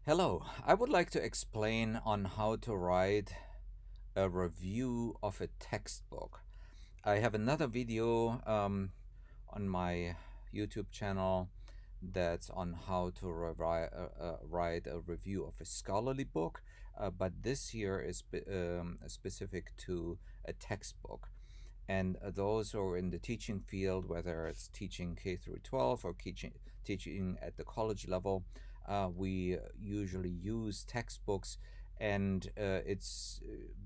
Hello, I would like to explain on how to write a review of a textbook. I have another video on my YouTube channel that's on how to write a review of a scholarly book, but this here is specific to a textbook. And those who are in the teaching field, whether it's teaching K through 12 or teaching at the college level, we usually use textbooks, and it's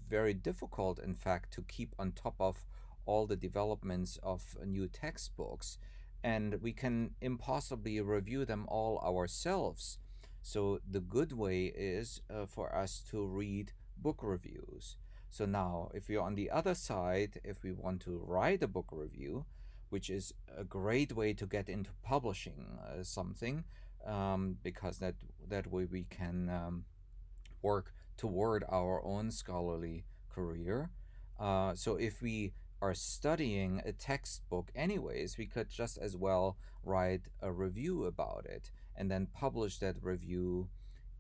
very difficult, in fact, to keep on top of all the developments of new textbooks, and we can impossibly review them all ourselves. So the good way is for us to read book reviews. So now, if you're on the other side, if we want to write a book review, which is a great way to get into publishing something, because that way we can work toward our own scholarly career. So if we are studying a textbook anyways, we could just as well write a review about it and then publish that review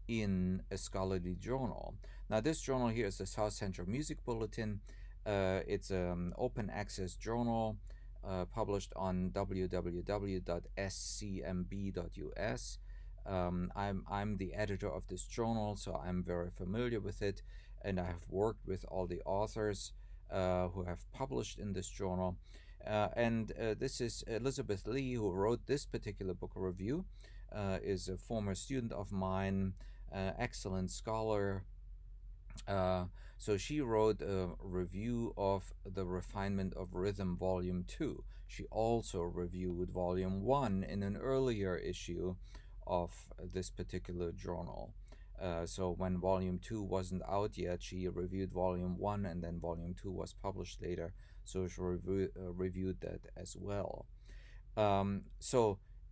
in a scholarly journal. Now, this journal here is the South Central Music Bulletin. It's an open access journal published on www.scmb.us. I'm the editor of this journal, so I'm very familiar with it, and I have worked with all the authors who have published in this journal. And this is Elizabeth Lee, who wrote this particular book review, is a former student of mine, excellent scholar. Uh, so she wrote a review of The Refinement of Rhythm, Volume 2. She also reviewed Volume 1 in an earlier issue of this particular journal. So when Volume 2 wasn't out yet, she reviewed Volume 1, and then Volume 2 was published later. So she reviewed that as well.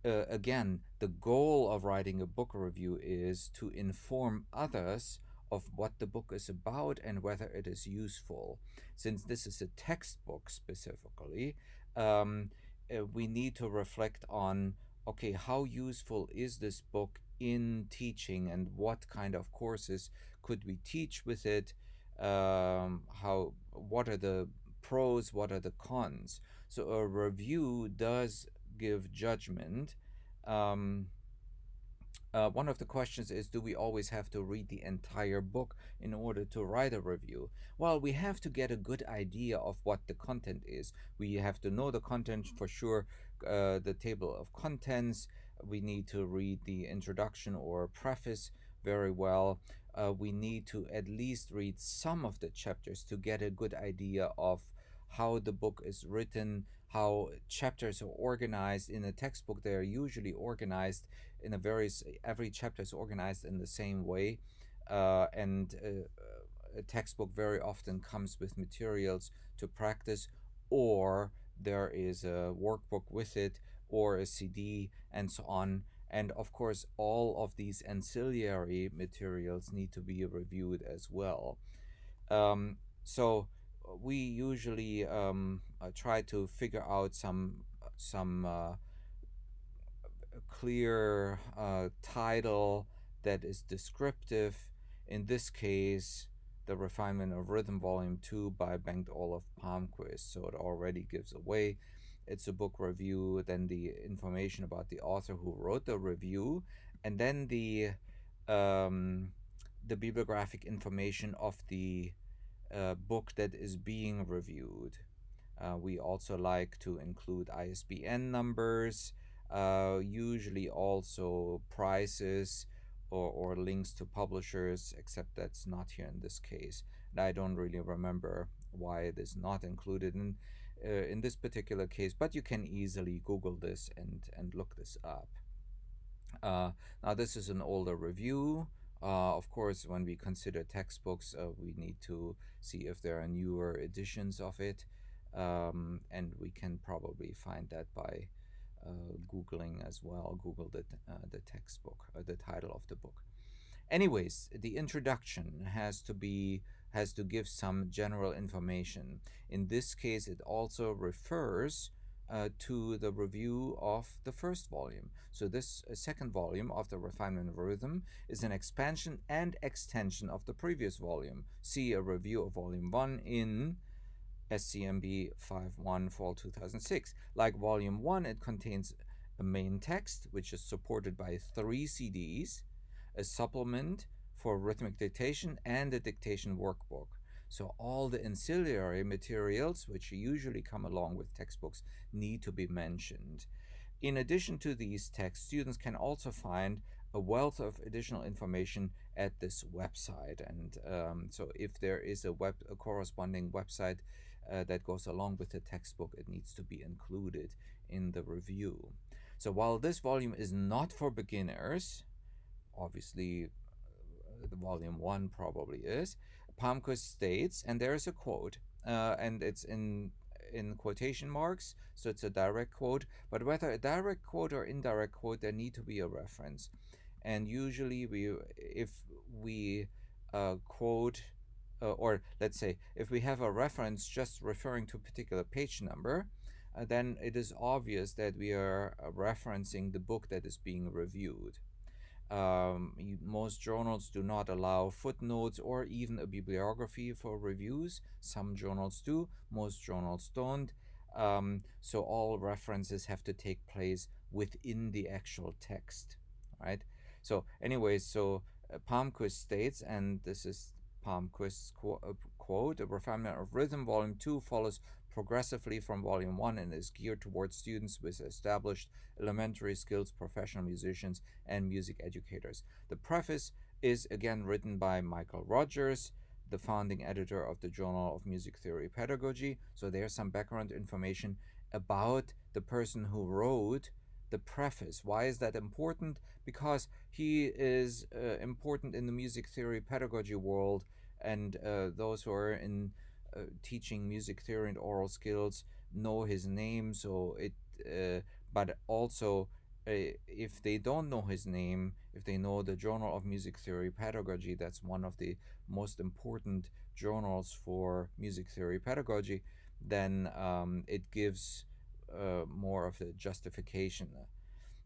Again, the goal of writing a book review is to inform others of what the book is about and whether it is useful. Since this is a textbook specifically, we need to reflect on, okay, how useful is this book in teaching, and what kind of courses could we teach with it? What are the pros, what are the cons? So a review does give judgment. Um, one of the questions is, do we always have to read the entire book in order to write a review? Well, we have to get a good idea of what the content is. We have to know the content for sure, the table of contents. We need to read the introduction or preface very well. We need to at least read some of the chapters to get a good idea of how the book is written, how chapters are organized. In a textbook, they are usually organized in a every chapter is organized in the same way, and a textbook very often comes with materials to practice, or there is a workbook with it, or a CD, and so on. And of course, all of these ancillary materials need to be reviewed as well. So we usually try to figure out some clear title that is descriptive. In this case, The Refinement of Rhythm, Volume 2 by Bengt Olaf Palmquist. So it already gives away. It's a book review, then the information about the author who wrote the review, and then um, the bibliographic information of the book that is being reviewed. We also like to include ISBN numbers, usually also prices or links to publishers, except that's not here in this case. And I don't really remember why it is not included in this particular case, but you can easily Google this and look this up. Now, this is an older review. Of course, when we consider textbooks, we need to see if there are newer editions of it, and we can probably find that by Googling as well. Google the textbook, the title of the book. Anyways, the introduction has to give some general information. In this case, it also refers to the review of the first volume. So, this second volume of the Refinement of Rhythm is an expansion and extension of the previous volume. See a review of Volume 1 in SCMB 51 Fall 2006. Like Volume 1, it contains a main text, which is supported by 3 CDs, a supplement for rhythmic dictation, and a dictation workbook. So all the ancillary materials, which usually come along with textbooks, need to be mentioned. In addition to these texts, students can also find a wealth of additional information at this website. And so, if there is a corresponding website that goes along with the textbook, it needs to be included in the review. So, while this volume is not for beginners, obviously the volume 1 probably is, Palmquist states, and there is a quote, and it's in quotation marks, so it's a direct quote, but whether a direct quote or indirect quote, there need to be a reference. And usually if we quote, or let's say if we have a reference just referring to a particular page number, then it is obvious that we are referencing the book that is being reviewed. Most journals do not allow footnotes or even a bibliography for reviews. Some journals do, most journals don't. So all references have to take place within the actual text, right? So, anyways, Palmquist states, and this is Palmquist's quote: "A Refinement of Rhythm, Volume 2 follows progressively from Volume 1 and is geared towards students with established elementary skills, professional musicians, and music educators." The preface is again written by Michael Rogers, the founding editor of the Journal of Music Theory Pedagogy. So there's some background information about the person who wrote the preface. Why is that important? Because he is important in the music theory pedagogy world, and those who are in teaching music theory and oral skills know his name. So but also, if they don't know his name, if they know the Journal of Music Theory Pedagogy, that's one of the most important journals for music theory pedagogy, then it gives more of the justification.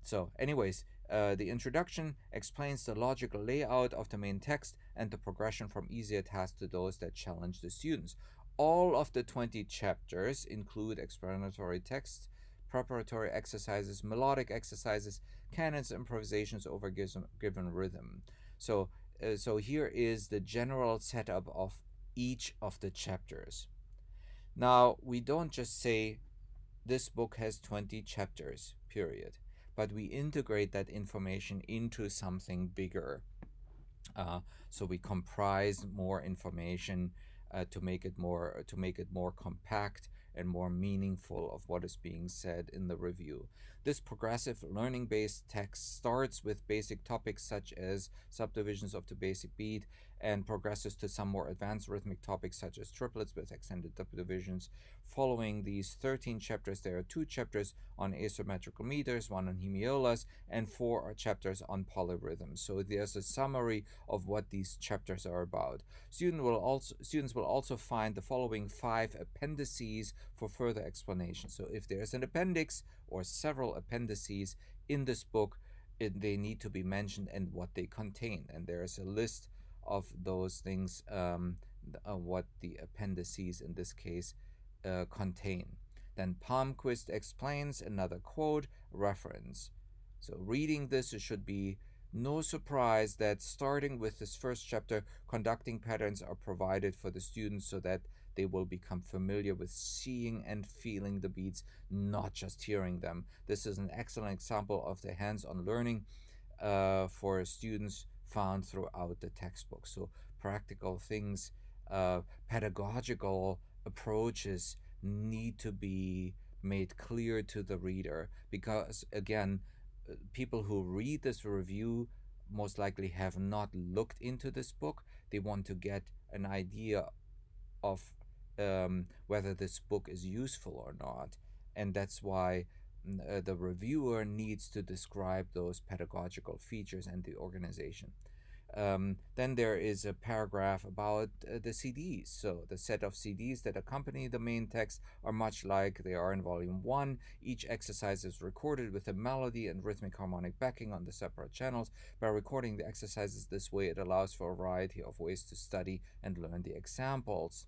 So, anyways, the introduction explains the logical layout of the main text and the progression from easier tasks to those that challenge the students. All of the 20 chapters include explanatory texts, preparatory exercises, melodic exercises, canons, improvisations over given rhythm. So here is the general setup of each of the chapters. Now, we don't just say this book has 20 chapters, period, but we integrate that information into something bigger. So we comprise more information to make it more compact and more meaningful of what is being said in the review. This progressive learning-based text starts with basic topics such as subdivisions of the basic beat and progresses to some more advanced rhythmic topics such as triplets with extended subdivisions. Following these 13 chapters, there are 2 chapters on asymmetrical meters, 1 on hemiolas, and 4 chapters on polyrhythms. So there's a summary of what these chapters are about. Students will also find the following 5 appendices for further explanation. So if there's an appendix or several appendices in this book, they need to be mentioned and what they contain. And there is a list of those things, what the appendices in this case contain. Then Palmquist explains, another quote, reference. So reading this, it should be no surprise that starting with this first chapter, conducting patterns are provided for the students so that they will become familiar with seeing and feeling the beats, not just hearing them. This is an excellent example of the hands-on learning for students found throughout the textbook. So practical things, pedagogical approaches need to be made clear to the reader, because again, people who read this review most likely have not looked into this book. They want to get an idea of whether this book is useful or not, and that's why the reviewer needs to describe those pedagogical features and the organization. Then there is a paragraph about the CDs. So the set of CDs that accompany the main text are much like they are in Volume 1. Each exercise is recorded with a melody and rhythmic harmonic backing on the separate channels. By recording the exercises this way, it allows for a variety of ways to study and learn the examples,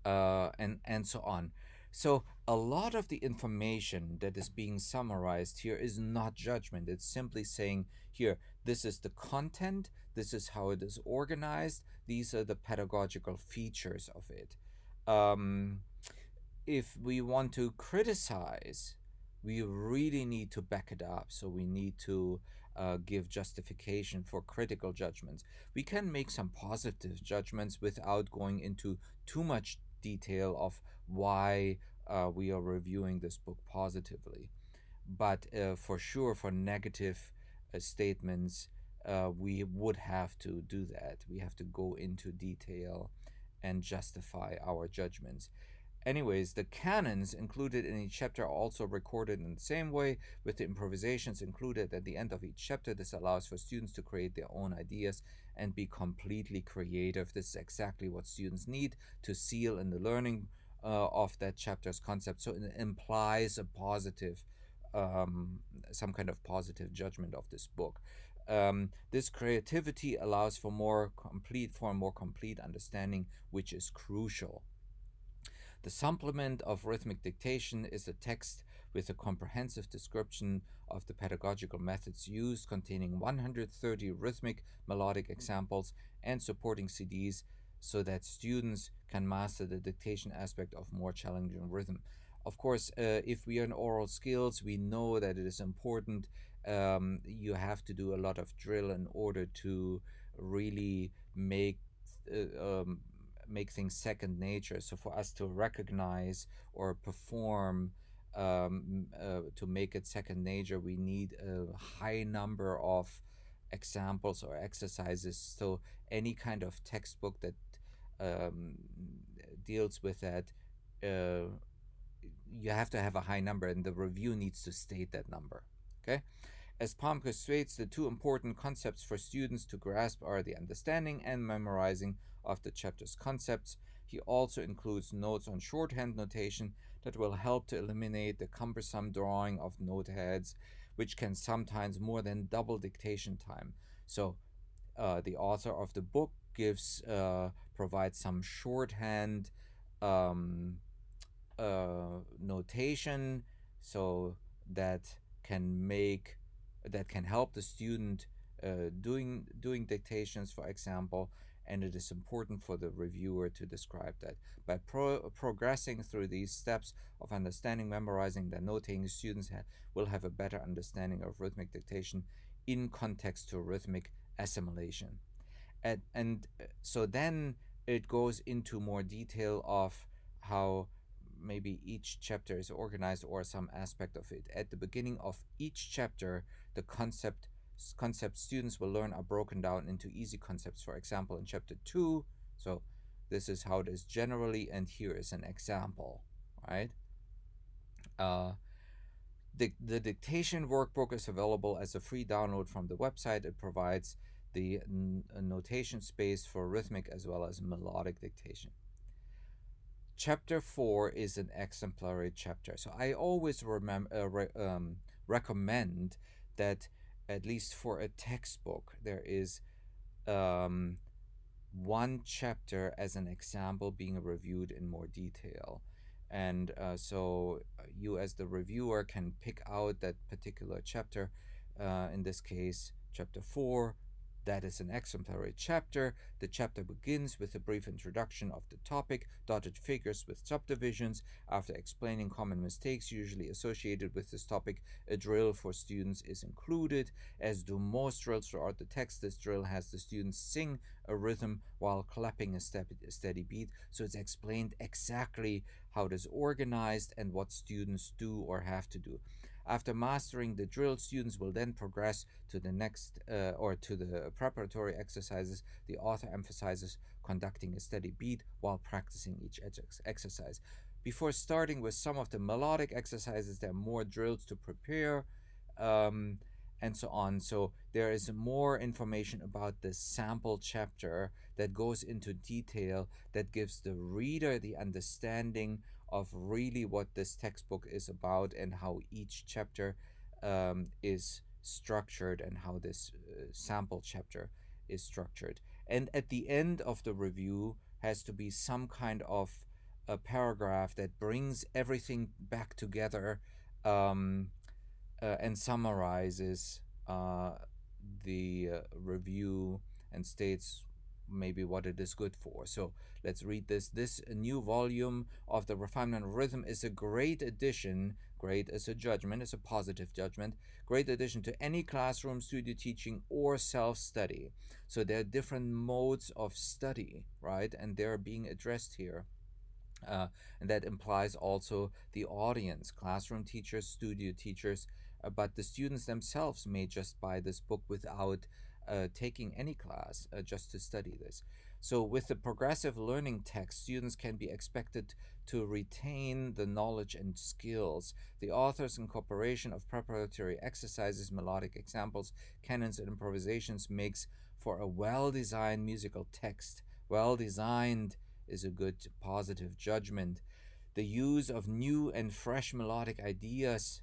and so on. So a lot of the information that is being summarized here is not judgment. It's simply saying, here, this is the content, this is how it is organized, these are the pedagogical features of it. Um, if we want to criticize, we really need to back it up. So we need to give justification for critical judgments. We can make some positive judgments without going into too much detail of why we are reviewing this book positively. But for sure, for negative statements, we would have to do that. We have to go into detail and justify our judgments. Anyways, the canons included in each chapter are also recorded in the same way, with the improvisations included at the end of each chapter. This allows for students to create their own ideas and be completely creative. This is exactly what students need to seal in the learning of that chapter's concept. So it implies a positive, some kind of positive judgment of this book. This creativity allows for a more complete understanding, which is crucial. The supplement of rhythmic dictation is a text with a comprehensive description of the pedagogical methods used, containing 130 rhythmic melodic examples and supporting CDs so that students can master the dictation aspect of more challenging rhythm. Of course, if we are in oral skills, we know that it is important. You have to do a lot of drill in order to really make things second nature. So for us to recognize or perform, to make it second nature, we need a high number of examples or exercises. So any kind of textbook that um, deals with that, uh, you have to have a high number, and the review needs to state that number. Okay. As Palmquist states, the two important concepts for students to grasp are the understanding and memorizing of the chapter's concepts. He also includes notes on shorthand notation that will help to eliminate the cumbersome drawing of note heads, which can sometimes more than double dictation time. So, the author of the book provides some shorthand um, notation, so that can make that can help the student doing dictations, for example. And it is important for the reviewer to describe that. By progressing through these steps of understanding, memorizing, and notating, students will have a better understanding of rhythmic dictation in context to rhythmic assimilation. And so then it goes into more detail of how maybe each chapter is organized or some aspect of it. At the beginning of each chapter, the concepts students will learn are broken down into easy concepts. For example, in chapter 2, so this is how it is generally, and here is an example, right? The dictation workbook is available as a free download from the website. It provides the notation space for rhythmic as well as melodic dictation. Chapter 4 is an exemplary chapter. So I always recommend that, at least for a textbook, there is um, one chapter as an example being reviewed in more detail. And so you, as the reviewer, can pick out that particular chapter. In this case, chapter 4. That is an exemplary chapter. The chapter begins with a brief introduction of the topic, dotted figures with subdivisions. After explaining common mistakes usually associated with this topic, a drill for students is included. As do most drills throughout the text, this drill has the students sing a rhythm while clapping a steady beat. So it's explained exactly how it is organized and what students do or have to do. After mastering the drill, students will then progress to the next or to the preparatory exercises. The author emphasizes conducting a steady beat while practicing each exercise. Before starting with some of the melodic exercises, there are more drills to prepare. Um, and so on. So there is more information about the sample chapter that goes into detail, that gives the reader the understanding of really what this textbook is about and how each chapter is structured, and how this sample chapter is structured. And at the end of the review has to be some kind of a paragraph that brings everything back together, um, and summarizes uh, the review, and states maybe what it is good for. So let's read this. This new volume of the Refinement of Rhythm is a great addition. Great as a judgment, as a positive judgment. Great addition to any classroom, studio teaching, or self study. So there are different modes of study, right? And they're being addressed here. uh, and that implies also the audience, classroom teachers, studio teachers, but the students themselves may just buy this book without taking any class, just to study this. So, with the progressive learning text, students can be expected to retain the knowledge and skills. The author's incorporation of preparatory exercises, melodic examples, canons, and improvisations makes for a well designed musical text. Well designed is a good positive judgment. The use of new and fresh melodic ideas,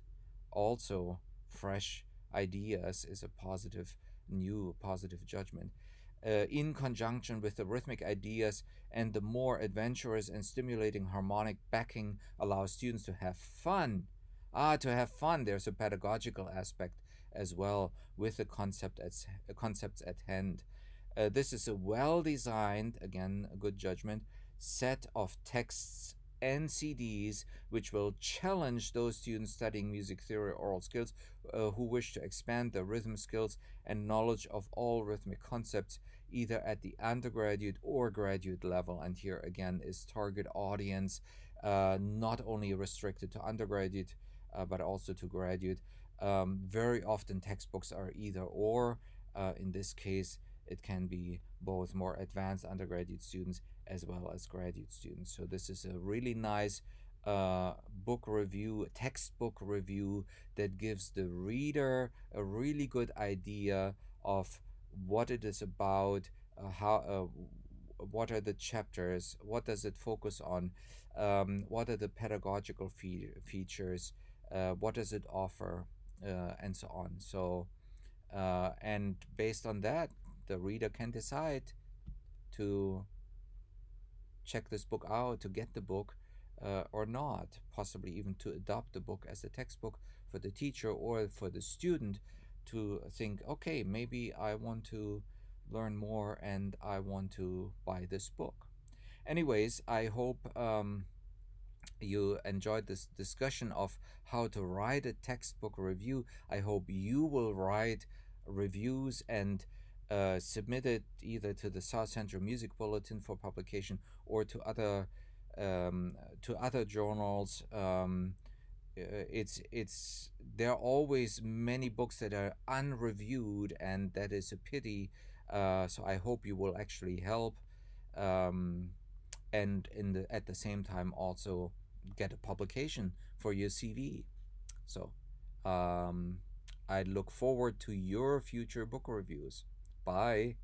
also fresh ideas, is a positive, new positive judgment. In conjunction with the rhythmic ideas and the more adventurous and stimulating harmonic backing, allows students to have fun. To have fun. There's a pedagogical aspect as well with the concepts at hand. This is a well designed, again, a good judgment, set of texts and CDs which will challenge those students studying music theory or oral skills who wish to expand their rhythm skills and knowledge of all rhythmic concepts, either at the undergraduate or graduate level. And here again is target audience, not only restricted to undergraduate, but also to graduate. Very often textbooks are either or. In this case, it can be both more advanced undergraduate students as well as graduate students. So this is a really nice book review, textbook review, that gives the reader a really good idea of what it is about, what are the chapters, what does it focus on, what are the pedagogical features, what does it offer, and so on. So, and based on that, the reader can decide to check this book out, to get the book, or not, possibly even to adopt the book as a textbook for the teacher or for the student, to think, okay, maybe I want to learn more and I want to buy this book. Anyways, I hope you enjoyed this discussion of how to write a textbook review. I hope you will write reviews and submit it either to the South Central Music Bulletin for publication, or to other journals. It's there are always many books that are unreviewed, and that is a pity. So I hope you will actually help, um, and at the same time also get a publication for your CV. So I look forward to your future book reviews. Bye.